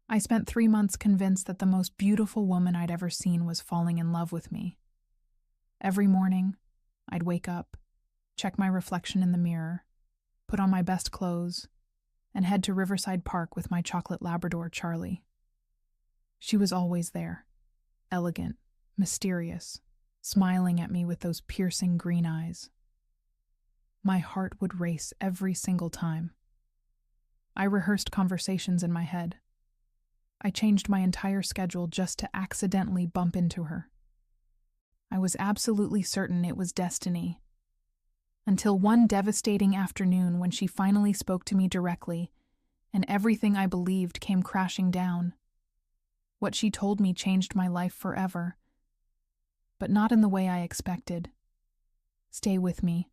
I spent 3 months convinced that the most beautiful woman I'd ever seen was falling in love with me. Every morning, I'd wake up, check my reflection in the mirror, put on my best clothes, and head to Riverside Park with my chocolate Labrador, Charlie. She was always there, elegant, mysterious, smiling at me with those piercing green eyes. My heart would race every single time. I rehearsed conversations in my head. I changed my entire schedule just to accidentally bump into her. I was absolutely certain it was destiny. Until one devastating afternoon when she finally spoke to me directly, and everything I believed came crashing down. What she told me changed my life forever, but not in the way I expected. Stay with me,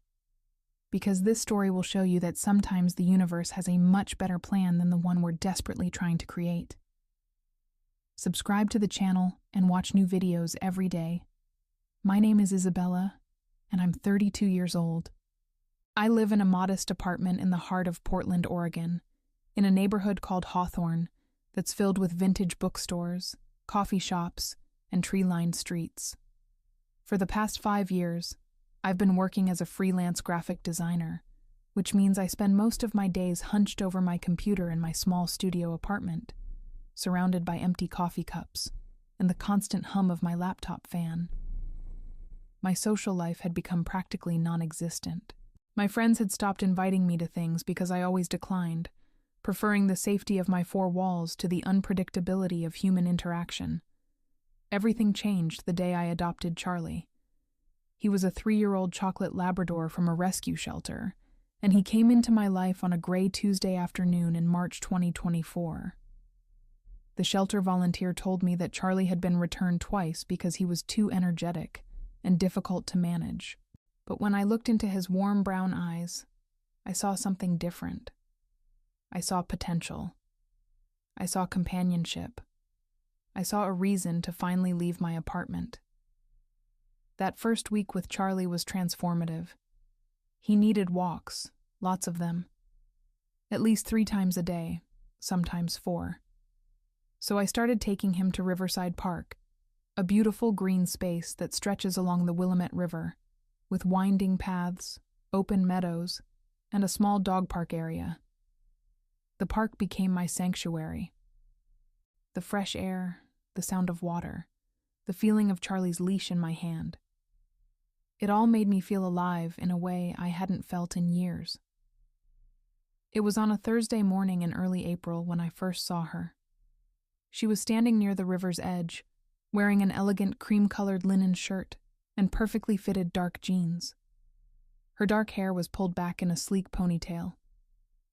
because this story will show you that sometimes the universe has a much better plan than the one we're desperately trying to create. Subscribe to the channel and watch new videos every day. My name is Isabella, and I'm 32 years old. I live in a modest apartment in the heart of Portland, Oregon, in a neighborhood called Hawthorne that's filled with vintage bookstores, coffee shops, and tree-lined streets. For the past 5 years, I've been working as a freelance graphic designer, which means I spend most of my days hunched over my computer in my small studio apartment, surrounded by empty coffee cups and the constant hum of my laptop fan. My social life had become practically non-existent. My friends had stopped inviting me to things because I always declined, preferring the safety of my four walls to the unpredictability of human interaction. Everything changed the day I adopted Charlie. He was a 3-year-old chocolate Labrador from a rescue shelter, and he came into my life on a gray Tuesday afternoon in March 2024. The shelter volunteer told me that Charlie had been returned twice because he was too energetic and difficult to manage. But when I looked into his warm brown eyes, I saw something different. I saw potential. I saw companionship. I saw a reason to finally leave my apartment. That first week with Charlie was transformative. He needed walks, lots of them. At least 3 times a day, sometimes 4. So I started taking him to Riverside Park, a beautiful green space that stretches along the Willamette River, with winding paths, open meadows, and a small dog park area. The park became my sanctuary. The fresh air, the sound of water, the feeling of Charlie's leash in my hand. It all made me feel alive in a way I hadn't felt in years. It was on a Thursday morning in early April when I first saw her. She was standing near the river's edge, wearing an elegant cream-colored linen shirt and perfectly fitted dark jeans. Her dark hair was pulled back in a sleek ponytail,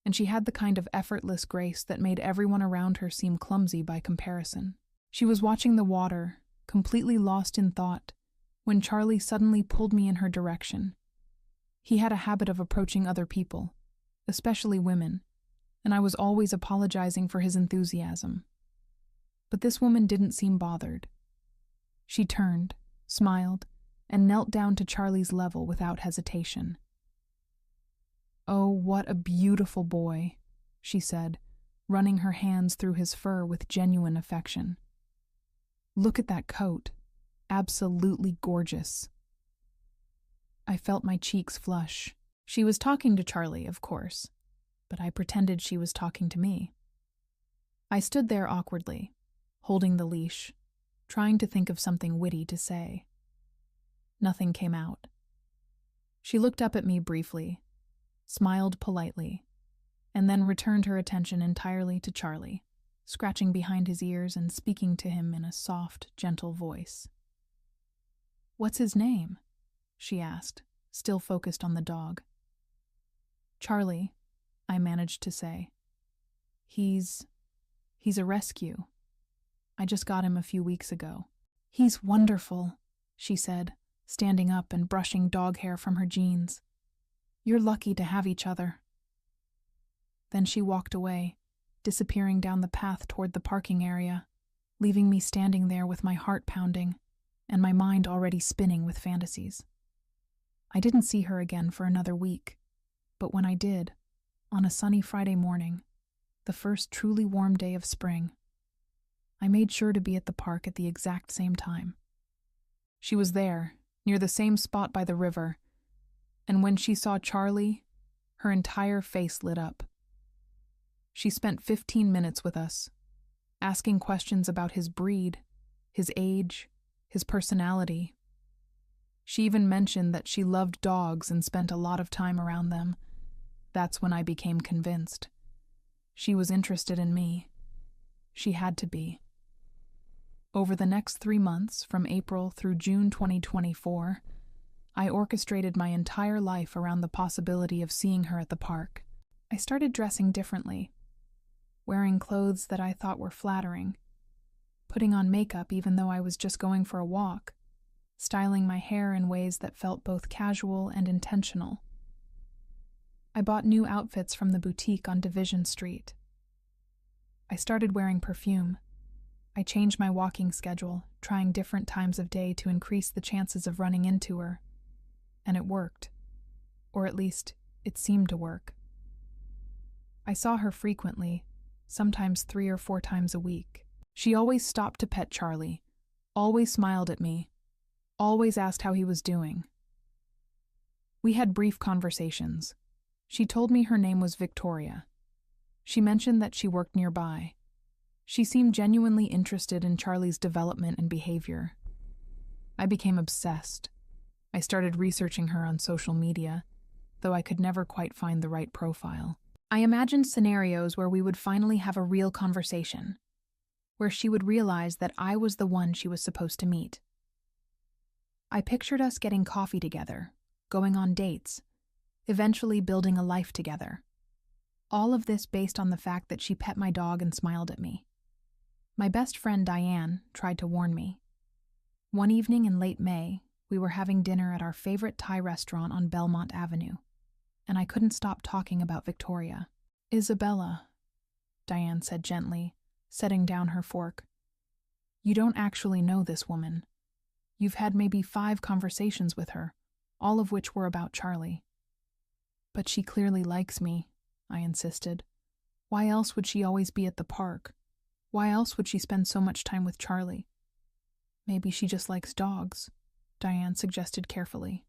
and she had the kind of effortless grace that made everyone around her seem clumsy by comparison. She was watching the water, completely lost in thought, when Charlie suddenly pulled me in her direction. He had a habit of approaching other people, especially women, and I was always apologizing for his enthusiasm. But this woman didn't seem bothered. She turned, smiled, and knelt down to Charlie's level without hesitation. "Oh, what a beautiful boy," she said, running her hands through his fur with genuine affection. "Look at that coat. Absolutely gorgeous." I felt my cheeks flush. She was talking to Charlie, of course, but I pretended she was talking to me. I stood there awkwardly, holding the leash, trying to think of something witty to say. Nothing came out. She looked up at me briefly, smiled politely, and then returned her attention entirely to Charlie, scratching behind his ears and speaking to him in a soft, gentle voice. "What's his name?" she asked, still focused on the dog. "Charlie," I managed to say. He's a rescue. I just got him a few weeks ago." "He's wonderful," she said, standing up and brushing dog hair from her jeans. "You're lucky to have each other." Then she walked away, disappearing down the path toward the parking area, leaving me standing there with my heart pounding and my mind already spinning with fantasies. I didn't see her again for another week, but when I did, on a sunny Friday morning, the first truly warm day of spring, I made sure to be at the park at the exact same time. She was there, near the same spot by the river, and when she saw Charlie, her entire face lit up. She spent 15 minutes with us, asking questions about his breed, his age, his personality. She even mentioned that she loved dogs and spent a lot of time around them. That's when I became convinced. She was interested in me. She had to be. Over the next 3 months, from April through June 2024, I orchestrated my entire life around the possibility of seeing her at the park. I started dressing differently, wearing clothes that I thought were flattering, putting on makeup even though I was just going for a walk, styling my hair in ways that felt both casual and intentional. I bought new outfits from the boutique on Division Street. I started wearing perfume. I changed my walking schedule, trying different times of day to increase the chances of running into her. And it worked. Or at least, it seemed to work. I saw her frequently, sometimes 3 or 4 times a week. She always stopped to pet Charlie, always smiled at me, always asked how he was doing. We had brief conversations. She told me her name was Victoria. She mentioned that she worked nearby. She seemed genuinely interested in Charlie's development and behavior. I became obsessed. I started researching her on social media, though I could never quite find the right profile. I imagined scenarios where we would finally have a real conversation, where she would realize that I was the one she was supposed to meet. I pictured us getting coffee together, going on dates, eventually building a life together. All of this based on the fact that she pet my dog and smiled at me. My best friend Diane tried to warn me. One evening in late May, we were having dinner at our favorite Thai restaurant on Belmont Avenue, and I couldn't stop talking about Victoria. "Isabella," Diane said gently, setting down her fork. "You don't actually know this woman. You've had maybe 5 conversations with her, all of which were about Charlie." "But she clearly likes me," I insisted. "Why else would she always be at the park? Why else would she spend so much time with Charlie?" "Maybe she just likes dogs," Diane suggested carefully.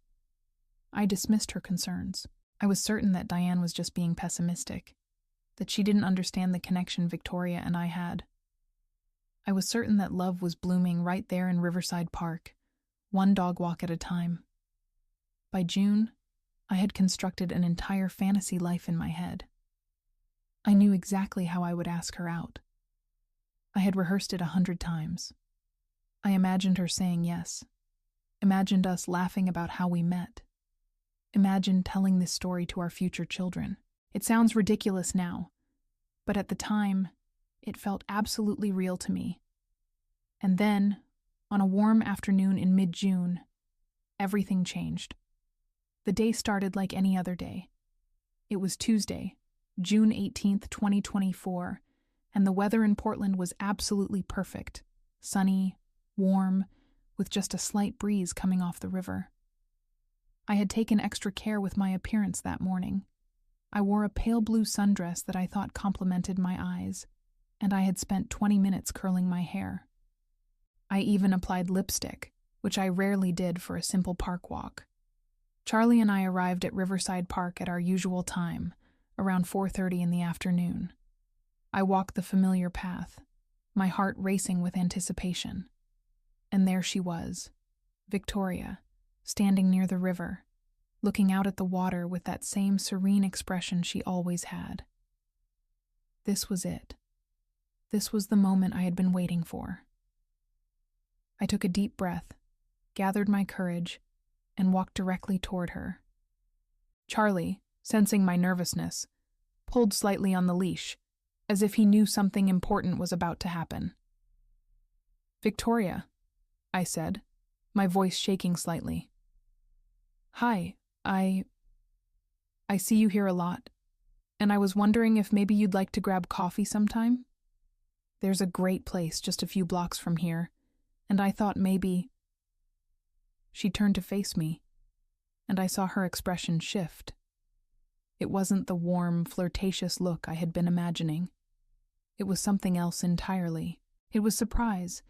I dismissed her concerns. I was certain that Diane was just being pessimistic, that she didn't understand the connection Victoria and I had. I was certain that love was blooming right there in Riverside Park, one dog walk at a time. By June, I had constructed an entire fantasy life in my head. I knew exactly how I would ask her out. I had rehearsed it 100 times. I imagined her saying yes. Imagined us laughing about how we met. Imagined telling this story to our future children. It sounds ridiculous now, but at the time, it felt absolutely real to me. And then, on a warm afternoon in mid-June, everything changed. The day started like any other day. It was Tuesday, June 18th, 2024, and the weather in Portland was absolutely perfect. Sunny, warm, with just a slight breeze coming off the river. I had taken extra care with my appearance that morning. I wore a pale blue sundress that I thought complemented my eyes, and I had spent 20 minutes curling my hair. I even applied lipstick, which I rarely did for a simple park walk. Charlie and I arrived at Riverside Park at our usual time, around 4:30 in the afternoon. I walked the familiar path, my heart racing with anticipation. And there she was, Victoria, standing near the river, looking out at the water with that same serene expression she always had. This was it. This was the moment I had been waiting for. I took a deep breath, gathered my courage, and walked directly toward her. Charlie, sensing my nervousness, pulled slightly on the leash, as if he knew something important was about to happen. "Victoria," I said, my voice shaking slightly. "Hi, I see you here a lot, and I was wondering if maybe you'd like to grab coffee sometime? There's a great place just a few blocks from here, and I thought maybe—" She turned to face me, and I saw her expression shift. It wasn't the warm, flirtatious look I had been imagining. It was something else entirely. It was surprise,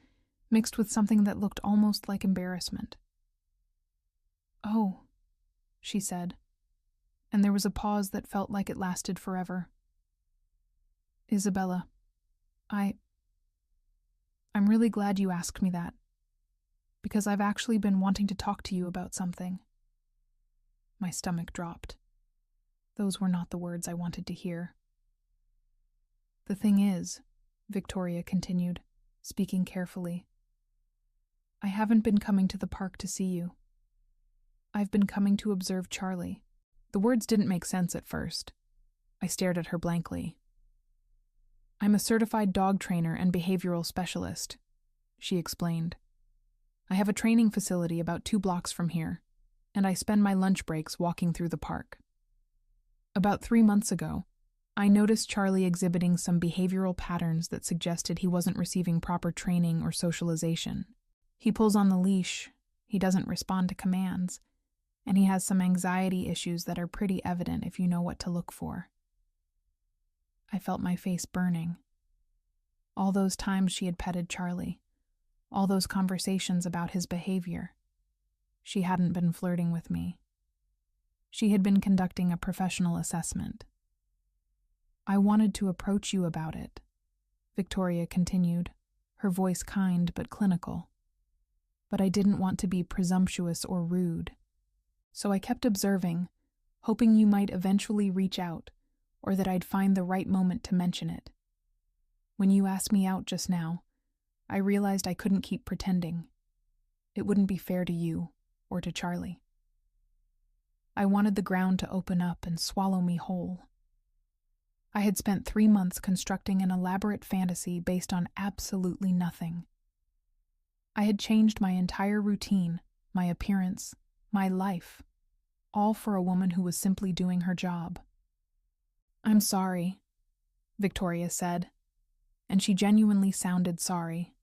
mixed with something that looked almost like embarrassment. "Oh," she said, and there was a pause that felt like it lasted forever. "Isabella, I'm really glad you asked me that, because I've actually been wanting to talk to you about something." My stomach dropped. Those were not the words I wanted to hear. "The thing is," Victoria continued, speaking carefully, "I haven't been coming to the park to see you. I've been coming to observe Charlie." The words didn't make sense at first. I stared at her blankly. "I'm a certified dog trainer and behavioral specialist," she explained. "I have a training facility about 2 blocks from here, and I spend my lunch breaks walking through the park. About 3 months ago, I noticed Charlie exhibiting some behavioral patterns that suggested he wasn't receiving proper training or socialization. He pulls on the leash, he doesn't respond to commands, and he has some anxiety issues that are pretty evident if you know what to look for." I felt my face burning. All those times she had petted Charlie, all those conversations about his behavior. She hadn't been flirting with me. She had been conducting a professional assessment. "I wanted to approach you about it," Victoria continued, her voice kind but clinical. "But I didn't want to be presumptuous or rude. So I kept observing, hoping you might eventually reach out, or that I'd find the right moment to mention it. When you asked me out just now, I realized I couldn't keep pretending. It wouldn't be fair to you or to Charlie. I wanted the ground to open up and swallow me whole. I had spent 3 months constructing an elaborate fantasy based on absolutely nothing. I had changed my entire routine, my appearance, my life, all for a woman who was simply doing her job." "I'm sorry," Victoria said, and she genuinely sounded sorry.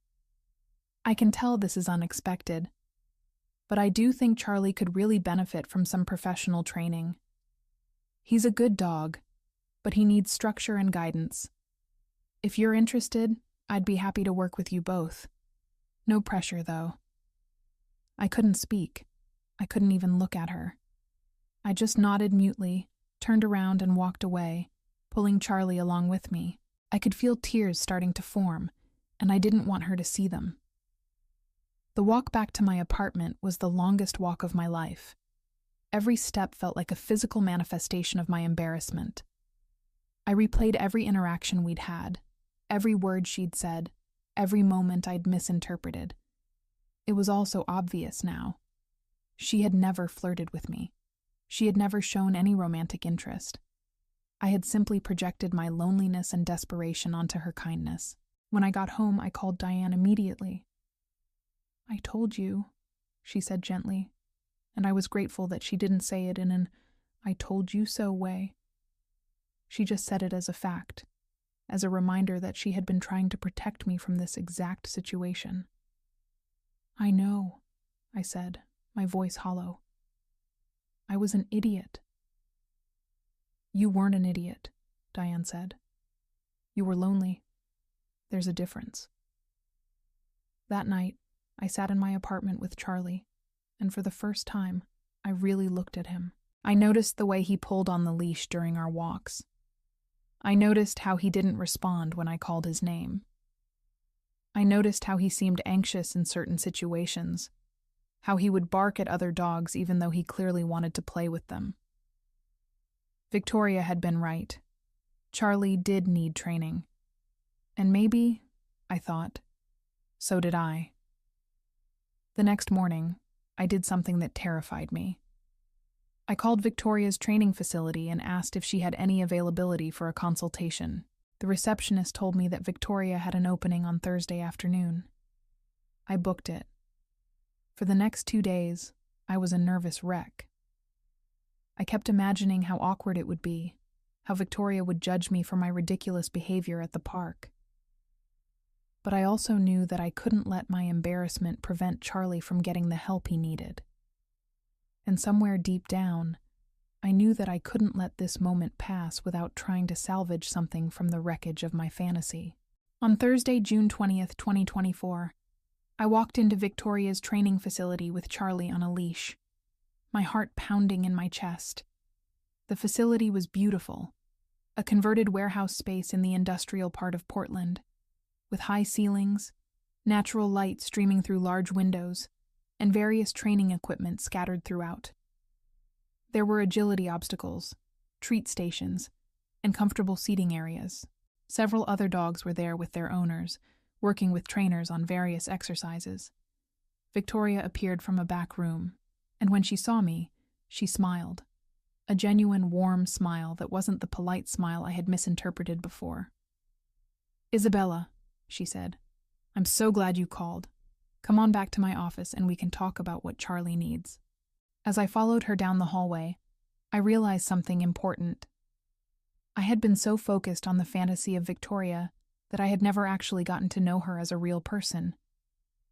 "I can tell this is unexpected, but I do think Charlie could really benefit from some professional training. He's a good dog, but he needs structure and guidance. If you're interested, I'd be happy to work with you both. No pressure, though." I couldn't speak. I couldn't even look at her. I just nodded mutely, turned around and walked away, pulling Charlie along with me. I could feel tears starting to form, and I didn't want her to see them. The walk back to my apartment was the longest walk of my life. Every step felt like a physical manifestation of my embarrassment. I replayed every interaction we'd had, every word she'd said, every moment I'd misinterpreted. It was all so obvious now. She had never flirted with me. She had never shown any romantic interest. I had simply projected my loneliness and desperation onto her kindness. When I got home, I called Diane immediately. "I told you," she said gently, and I was grateful that she didn't say it in an "I told you so" way. She just said it as a fact, as a reminder that she had been trying to protect me from this exact situation. "I know," I said, my voice hollow. "I was an idiot." "You weren't an idiot," Diane said. "You were lonely. There's a difference." That night, I sat in my apartment with Charlie, and for the first time, I really looked at him. I noticed the way he pulled on the leash during our walks. I noticed how he didn't respond when I called his name. I noticed how he seemed anxious in certain situations, how he would bark at other dogs even though he clearly wanted to play with them. Victoria had been right. Charlie did need training. And maybe, I thought, so did I. The next morning, I did something that terrified me. I called Victoria's training facility and asked if she had any availability for a consultation. The receptionist told me that Victoria had an opening on Thursday afternoon. I booked it. For the next 2 days, I was a nervous wreck. I kept imagining how awkward it would be, how Victoria would judge me for my ridiculous behavior at the park. But I also knew that I couldn't let my embarrassment prevent Charlie from getting the help he needed. And somewhere deep down, I knew that I couldn't let this moment pass without trying to salvage something from the wreckage of my fantasy. On Thursday, June 20th, 2024, I walked into Victoria's training facility with Charlie on a leash, my heart pounding in my chest. The facility was beautiful, a converted warehouse space in the industrial part of Portland, with high ceilings, natural light streaming through large windows, and various training equipment scattered throughout. There were agility obstacles, treat stations, and comfortable seating areas. Several other dogs were there with their owners, working with trainers on various exercises. Victoria appeared from a back room, and when she saw me, she smiled. A genuine, warm smile that wasn't the polite smile I had misinterpreted before. "Isabella," she said, "I'm so glad you called. Come on back to my office and we can talk about what Charlie needs." As I followed her down the hallway, I realized something important. I had been so focused on the fantasy of Victoria that I had never actually gotten to know her as a real person.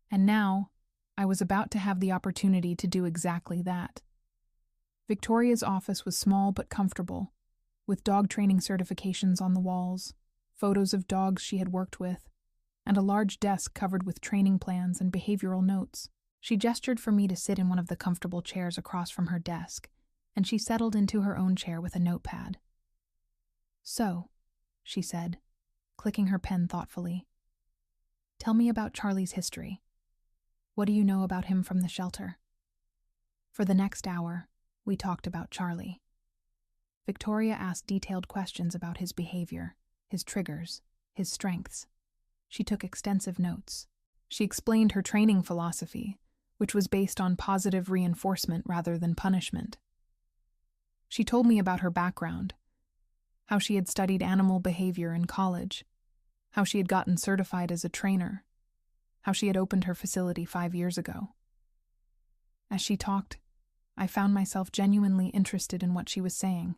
And now, I was about to have the opportunity to do exactly that. Victoria's office was small but comfortable, with dog training certifications on the walls, photos of dogs she had worked with, and a large desk covered with training plans and behavioral notes. She gestured for me to sit in one of the comfortable chairs across from her desk, and she settled into her own chair with a notepad. "So," she said, clicking her pen thoughtfully, "tell me about Charlie's history. What do you know about him from the shelter?" For the next hour, we talked about Charlie. Victoria asked detailed questions about his behavior, his triggers, his strengths. She took extensive notes. She explained her training philosophy, which was based on positive reinforcement rather than punishment. She told me about her background, how she had studied animal behavior in college, how she had gotten certified as a trainer, how she had opened her facility 5 years ago. As she talked, I found myself genuinely interested in what she was saying.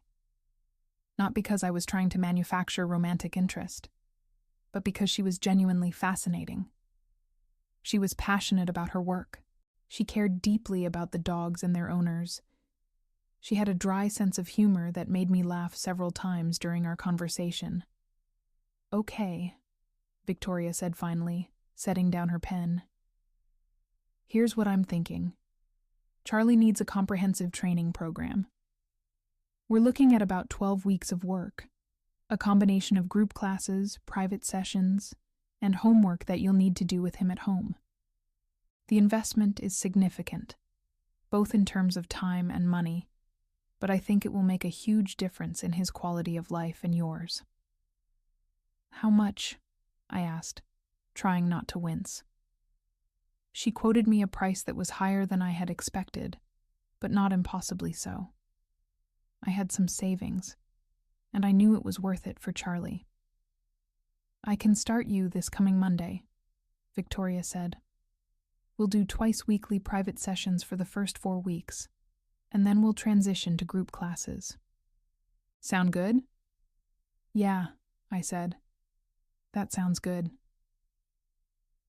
Not because I was trying to manufacture romantic interest, but because she was genuinely fascinating. She was passionate about her work. She cared deeply about the dogs and their owners. She had a dry sense of humor that made me laugh several times during our conversation. "Okay," Victoria said finally, setting down her pen. "Here's what I'm thinking. Charlie needs a comprehensive training program. We're looking at about 12 weeks of work, a combination of group classes, private sessions, and homework that you'll need to do with him at home. The investment is significant, both in terms of time and money, but I think it will make a huge difference in his quality of life and yours." "How much?" I asked, trying not to wince. She quoted me a price that was higher than I had expected, but not impossibly so. I had some savings, and I knew it was worth it for Charlie. "I can start you this coming Monday," Victoria said. "We'll do twice-weekly private sessions for the first 4 weeks, and then we'll transition to group classes." "Sound good?" "Yeah," I said. "That sounds good."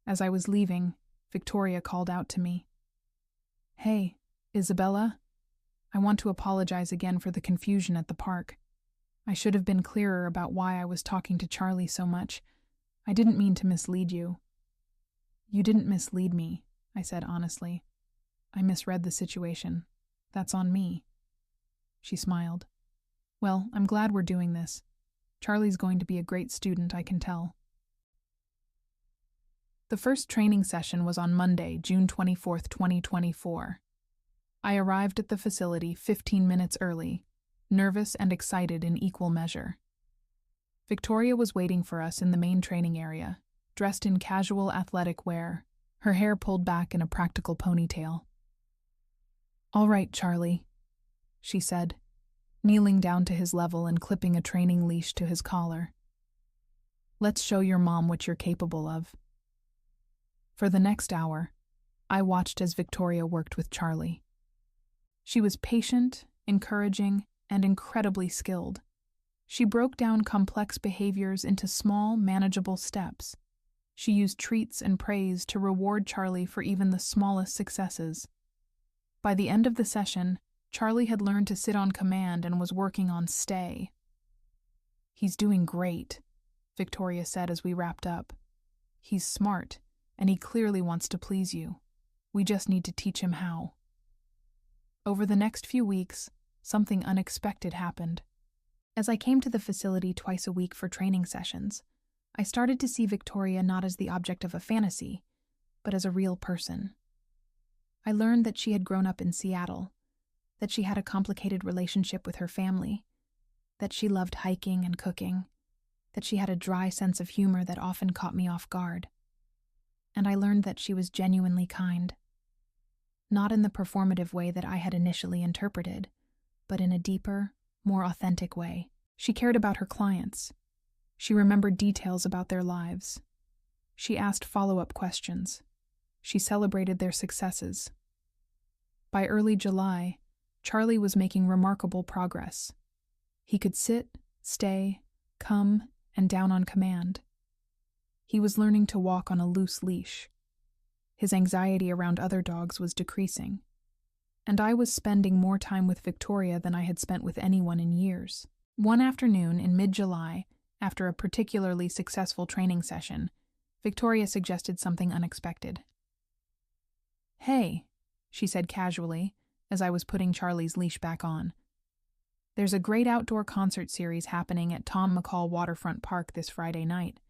As I was leaving, Victoria called out to me. "Hey, Isabella, I want to apologize again for the confusion at the park. I should have been clearer about why I was talking to Charlie so much. I didn't mean to mislead you." "You didn't mislead me," I said honestly. "I misread the situation. That's on me." She smiled. "Well, I'm glad we're doing this. Charlie's going to be a great student, I can tell." The first training session was on Monday, June 24th, 2024. I arrived at the facility 15 minutes early, nervous and excited in equal measure. Victoria was waiting for us in the main training area, dressed in casual athletic wear, her hair pulled back in a practical ponytail. "All right, Charlie," she said, kneeling down to his level and clipping a training leash to his collar. "Let's show your mom what you're capable of." For the next hour, I watched as Victoria worked with Charlie. She was patient, encouraging, and incredibly skilled. She broke down complex behaviors into small, manageable steps. She used treats and praise to reward Charlie for even the smallest successes. By the end of the session, Charlie had learned to sit on command and was working on stay. "He's doing great," Victoria said as we wrapped up. "He's smart, and he clearly wants to please you. We just need to teach him how." Over the next few weeks, something unexpected happened. As I came to the facility twice a week for training sessions, I started to see Victoria not as the object of a fantasy, but as a real person. I learned that she had grown up in Seattle, that she had a complicated relationship with her family, that she loved hiking and cooking, that she had a dry sense of humor that often caught me off guard. And I learned that she was genuinely kind. Not in the performative way that I had initially interpreted, but in a deeper, more authentic way. She cared about her clients. She remembered details about their lives. She asked follow-up questions. She celebrated their successes. By early July, Charlie was making remarkable progress. He could sit, stay, come, and down on command. He was learning to walk on a loose leash. His anxiety around other dogs was decreasing. And I was spending more time with Victoria than I had spent with anyone in years. One afternoon in mid-July, after a particularly successful training session, Victoria suggested something unexpected. "Hey," she said casually, as I was putting Charlie's leash back on. "There's a great outdoor concert series happening at Tom McCall Waterfront Park this Friday night.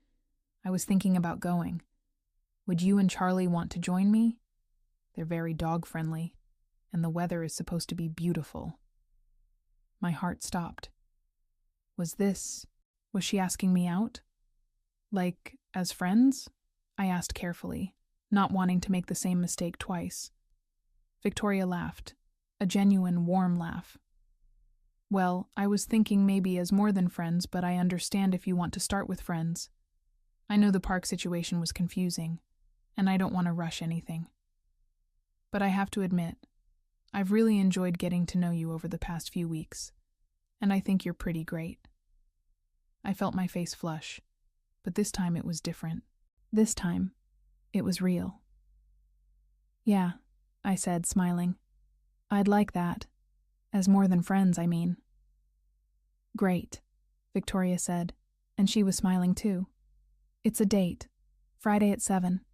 I was thinking about going. Would you and Charlie want to join me? They're very dog-friendly, and the weather is supposed to be beautiful." My heart stopped. Was she asking me out? Like, as friends? I asked carefully, not wanting to make the same mistake twice. Victoria laughed, a genuine, warm laugh. "Well, I was thinking maybe as more than friends, but I understand if you want to start with friends. I know the park situation was confusing, and I don't want to rush anything. But I have to admit, I've really enjoyed getting to know you over the past few weeks, and I think you're pretty great." I felt my face flush, but this time it was different. This time, it was real. "Yeah," I said, smiling. "I'd like that. As more than friends, I mean." "Great," Victoria said, and she was smiling too. "It's a date. Friday at 7.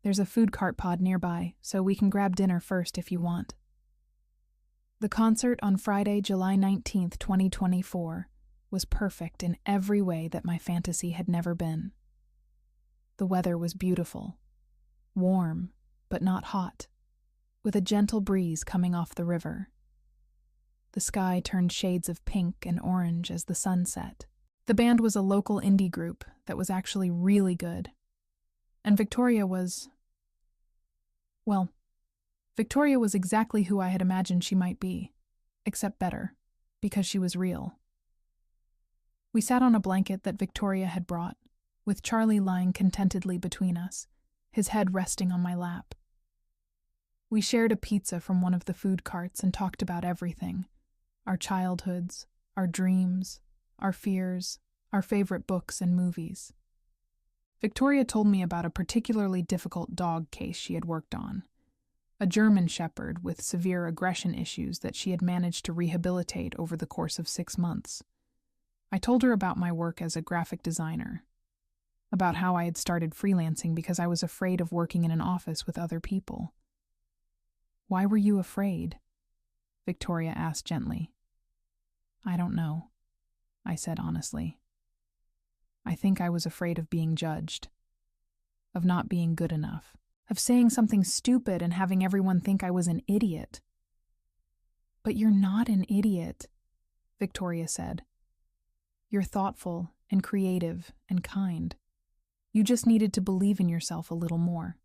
There's a food cart pod nearby, so we can grab dinner first if you want." The concert on Friday, July 19th, 2024, was perfect in every way that my fantasy had never been. The weather was beautiful, warm, but not hot, with a gentle breeze coming off the river. The sky turned shades of pink and orange as the sun set. The band was a local indie group that was actually really good. And Victoria was exactly who I had imagined she might be, except better, because she was real. We sat on a blanket that Victoria had brought, with Charlie lying contentedly between us, his head resting on my lap. We shared a pizza from one of the food carts and talked about everything: our childhoods, our dreams, our fears, our favorite books and movies. Victoria told me about a particularly difficult dog case she had worked on, a German shepherd with severe aggression issues that she had managed to rehabilitate over the course of 6 months. I told her about my work as a graphic designer, about how I had started freelancing because I was afraid of working in an office with other people. "Why were you afraid?" Victoria asked gently. "I don't know," I said honestly. "I think I was afraid of being judged, of not being good enough, of saying something stupid and having everyone think I was an idiot." "But you're not an idiot," Victoria said. "You're thoughtful and creative and kind. You just needed to believe in yourself a little more."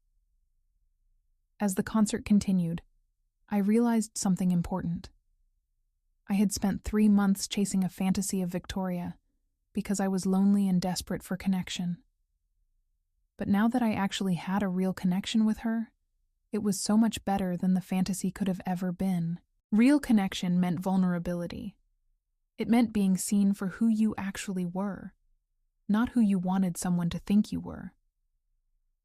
As the concert continued, I realized something important. I had spent 3 months chasing a fantasy of Victoria because I was lonely and desperate for connection. But now that I actually had a real connection with her, it was so much better than the fantasy could have ever been. Real connection meant vulnerability. It meant being seen for who you actually were, not who you wanted someone to think you were.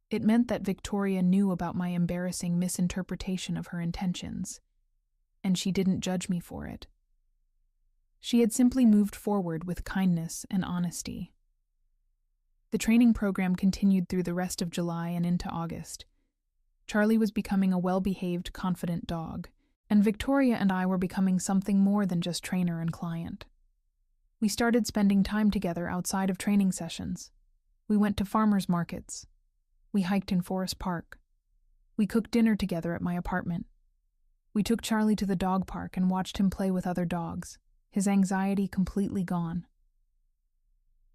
It meant that Victoria knew about my embarrassing misinterpretation of her intentions, and she didn't judge me for it. She had simply moved forward with kindness and honesty. The training program continued through the rest of July and into August. Charlie was becoming a well-behaved, confident dog, and Victoria and I were becoming something more than just trainer and client. We started spending time together outside of training sessions. We went to farmers markets. We hiked in Forest Park. We cooked dinner together at my apartment. We took Charlie to the dog park and watched him play with other dogs, his anxiety completely gone.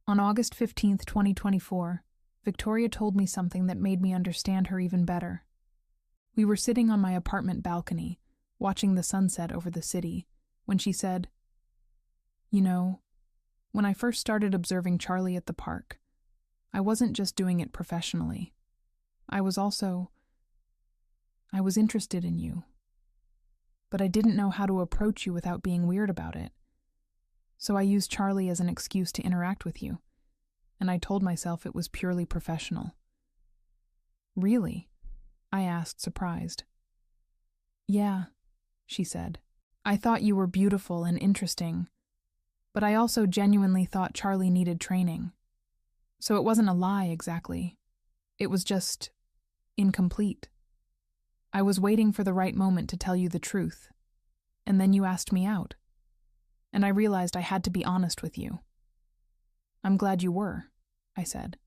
On August 15, 2024, Victoria told me something that made me understand her even better. We were sitting on my apartment balcony, watching the sunset over the city, when she said, "You know, when I first started observing Charlie at the park, I wasn't just doing it professionally. I was interested in you. But I didn't know how to approach you without being weird about it. So I used Charlie as an excuse to interact with you, and I told myself it was purely professional." "Really?" I asked, surprised. "Yeah," she said. "I thought you were beautiful and interesting, but I also genuinely thought Charlie needed training. So it wasn't a lie exactly. It was just incomplete. I was waiting for the right moment to tell you the truth, and then you asked me out. And I realized I had to be honest with you." "I'm glad you were," I said.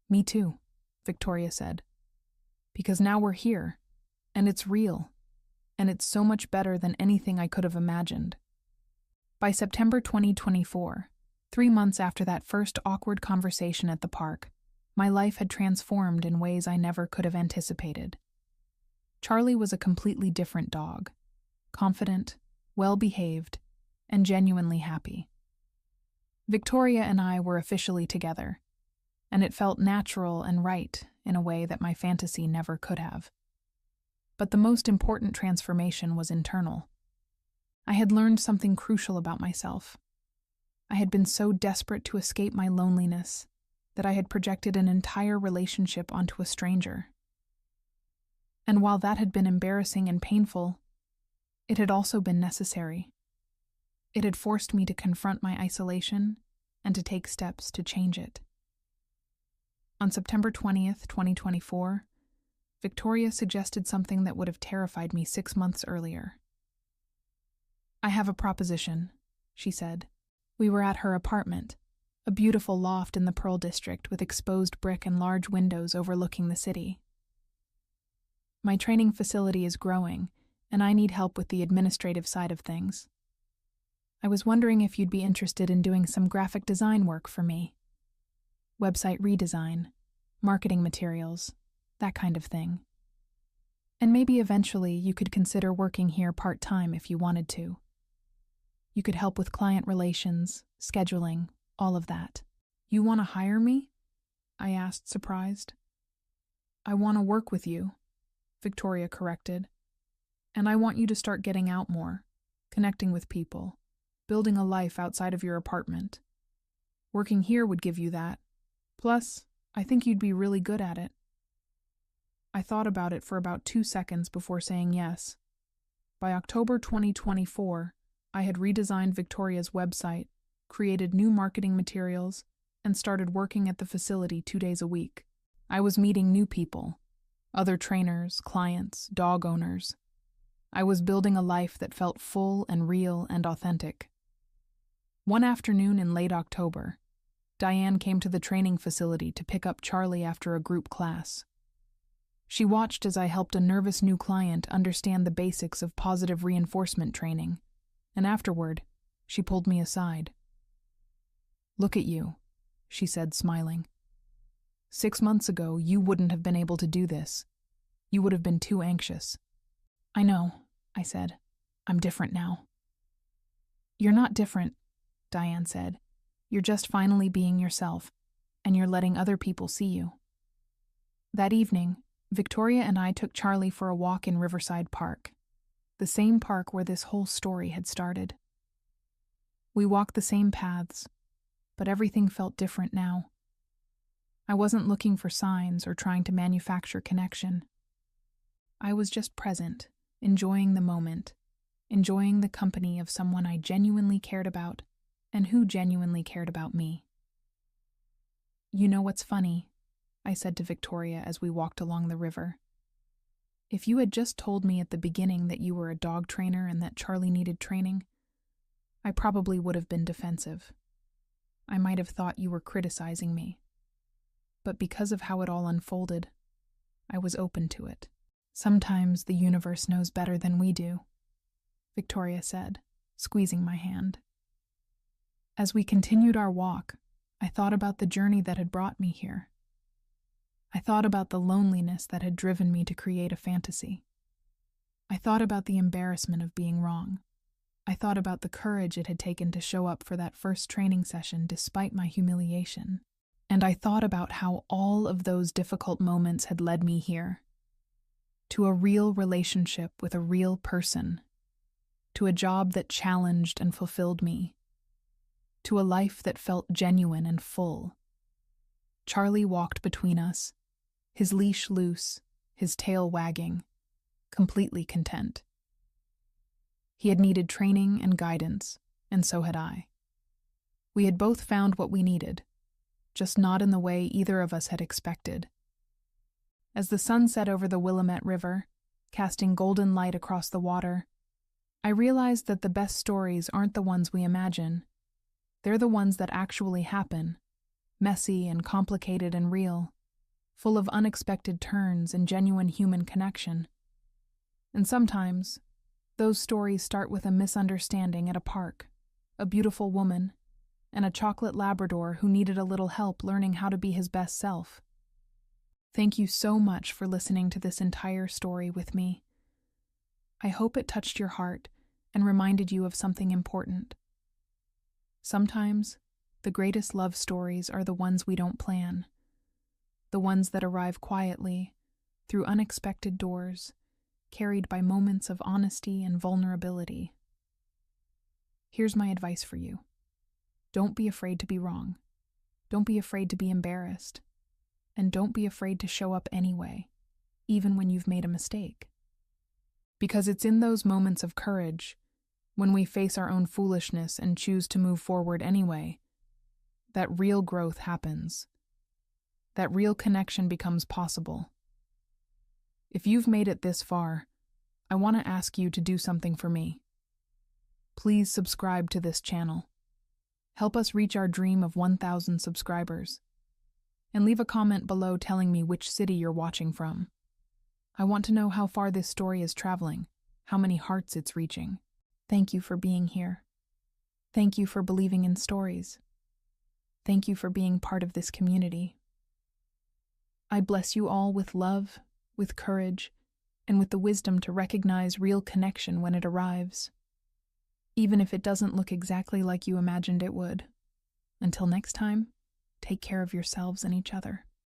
"Me too," Victoria said. "Because now we're here, and it's real, and it's so much better than anything I could have imagined." By September 2024, 3 months after that first awkward conversation at the park, my life had transformed in ways I never could have anticipated. Charlie was a completely different dog, confident, well-behaved, and genuinely happy. Victoria and I were officially together, and it felt natural and right in a way that my fantasy never could have. But the most important transformation was internal. I had learned something crucial about myself. I had been so desperate to escape my loneliness that I had projected an entire relationship onto a stranger. And while that had been embarrassing and painful, it had also been necessary. It had forced me to confront my isolation and to take steps to change it. On September 20th, 2024, Victoria suggested something that would have terrified me 6 months earlier. "I have a proposition," she said. We were at her apartment, a beautiful loft in the Pearl District with exposed brick and large windows overlooking the city. "My training facility is growing, and I need help with the administrative side of things. I was wondering if you'd be interested in doing some graphic design work for me. Website redesign, marketing materials, that kind of thing. And maybe eventually you could consider working here part-time if you wanted to. You could help with client relations, scheduling, all of that." "You want to hire me?" I asked, surprised. "I want to work with you," Victoria corrected. "And I want you to start getting out more, connecting with people, building a life outside of your apartment. Working here would give you that. Plus, I think you'd be really good at it." I thought about it for about 2 seconds before saying yes. By October 2024, I had redesigned Victoria's website, created new marketing materials, and started working at the facility 2 days a week. I was meeting new people, other trainers, clients, dog owners. I was building a life that felt full and real and authentic. One afternoon in late October, Diane came to the training facility to pick up Charlie after a group class. She watched as I helped a nervous new client understand the basics of positive reinforcement training, and afterward, she pulled me aside. "Look at you," she said, smiling. 6 months ago, you wouldn't have been able to do this. You would have been too anxious." "I know," I said. "I'm different now." "You're not different," Diane said. "You're just finally being yourself, and you're letting other people see you." That evening, Victoria and I took Charlie for a walk in Riverside Park, the same park where this whole story had started. We walked the same paths, but everything felt different now. I wasn't looking for signs or trying to manufacture connection. I was just present, enjoying the moment, enjoying the company of someone I genuinely cared about and who genuinely cared about me. You know what's funny? I said to Victoria as we walked along the river. If you had just told me at the beginning that you were a dog trainer and that Charlie needed training, I probably would have been defensive. I might have thought you were criticizing me. But because of how it all unfolded, I was open to it. Sometimes the universe knows better than we do, Victoria said, squeezing my hand. As we continued our walk, I thought about the journey that had brought me here. I thought about the loneliness that had driven me to create a fantasy. I thought about the embarrassment of being wrong. I thought about the courage it had taken to show up for that first training session despite my humiliation. And I thought about how all of those difficult moments had led me here. To a real relationship with a real person. To a job that challenged and fulfilled me. To a life that felt genuine and full. Charlie walked between us, his leash loose, his tail wagging, completely content. He had needed training and guidance, and so had I. We had both found what we needed, just not in the way either of us had expected. As the sun set over the Willamette River, casting golden light across the water, I realized that the best stories aren't the ones we imagine. They're the ones that actually happen, messy and complicated and real, full of unexpected turns and genuine human connection. And sometimes, those stories start with a misunderstanding at a park, a beautiful woman, and a chocolate Labrador who needed a little help learning how to be his best self. Thank you so much for listening to this entire story with me. I hope it touched your heart and reminded you of something important. Sometimes, the greatest love stories are the ones we don't plan, the ones that arrive quietly, through unexpected doors, carried by moments of honesty and vulnerability. Here's my advice for you. Don't be afraid to be wrong. Don't be afraid to be embarrassed. And don't be afraid to show up anyway, even when you've made a mistake. Because it's in those moments of courage, when we face our own foolishness and choose to move forward anyway, that real growth happens. That real connection becomes possible. If you've made it this far, I want to ask you to do something for me. Please subscribe to this channel. Help us reach our dream of 1,000 subscribers. And leave a comment below telling me which city you're watching from. I want to know how far this story is traveling, how many hearts it's reaching. Thank you for being here. Thank you for believing in stories. Thank you for being part of this community. I bless you all with love, with courage, and with the wisdom to recognize real connection when it arrives, even if it doesn't look exactly like you imagined it would. Until next time, take care of yourselves and each other.